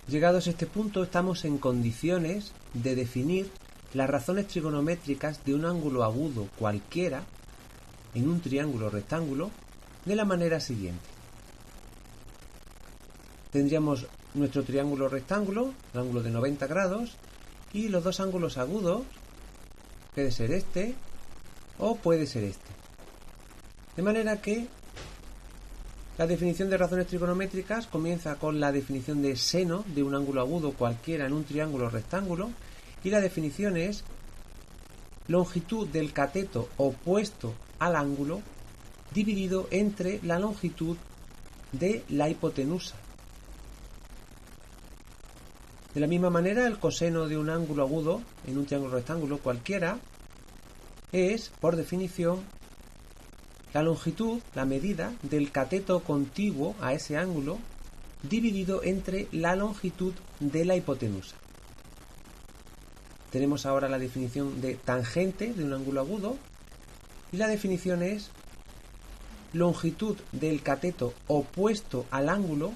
Llegados a este punto, estamos en condiciones de definir las razones trigonométricas de un ángulo agudo cualquiera en un triángulo rectángulo de la manera siguiente. Tendríamos nuestro triángulo rectángulo, el ángulo de 90 grados, y los dos ángulos agudos, puede ser este o puede ser este. De manera que la definición de razones trigonométricas comienza con la definición de seno de un ángulo agudo cualquiera en un triángulo rectángulo, y la definición es longitud del cateto opuesto al ángulo dividido entre la longitud de la hipotenusa. De la misma manera, el coseno de un ángulo agudo en un triángulo rectángulo cualquiera es, por definición, la longitud, la medida del cateto contiguo a ese ángulo dividido entre la longitud de la hipotenusa. Tenemos ahora la definición de tangente de un ángulo agudo, y la definición es longitud del cateto opuesto al ángulo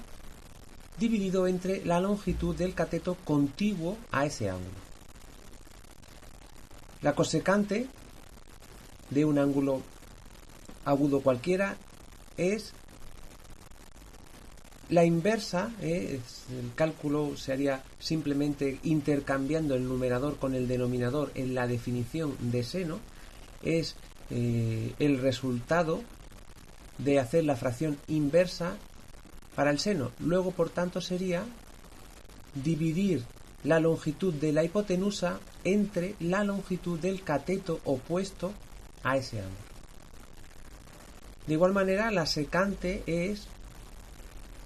dividido entre la longitud del cateto contiguo a ese ángulo. La cosecante de un ángulo agudo cualquiera es la inversa, el cálculo se haría simplemente intercambiando el numerador con el denominador en la definición de seno, es el resultado de hacer la fracción inversa para el seno. Luego, por tanto, sería dividir la longitud de la hipotenusa entre la longitud del cateto opuesto a ese ángulo. De igual manera, la secante es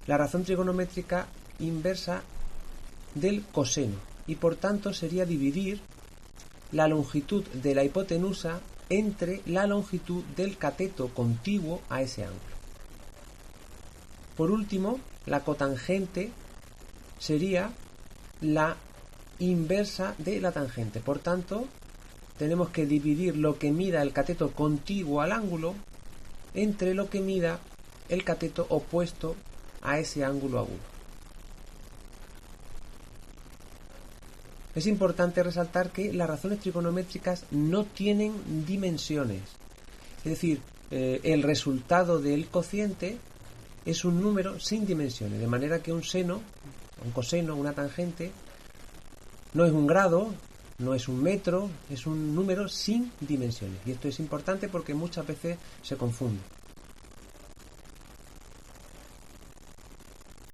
la razón trigonométrica inversa del coseno, y por tanto sería dividir la longitud de la hipotenusa entre la longitud del cateto contiguo a ese ángulo. Por último, la cotangente sería la inversa de la tangente. Por tanto, tenemos que dividir lo que mida el cateto contiguo al ángulo entre lo que mida el cateto opuesto a ese ángulo agudo. Es importante resaltar que las razones trigonométricas no tienen dimensiones. Es decir, el resultado del cociente es un número sin dimensiones, de manera que un seno, un coseno, una tangente, no es un grado, no es un metro, es un número sin dimensiones. Y esto es importante porque muchas veces se confunde.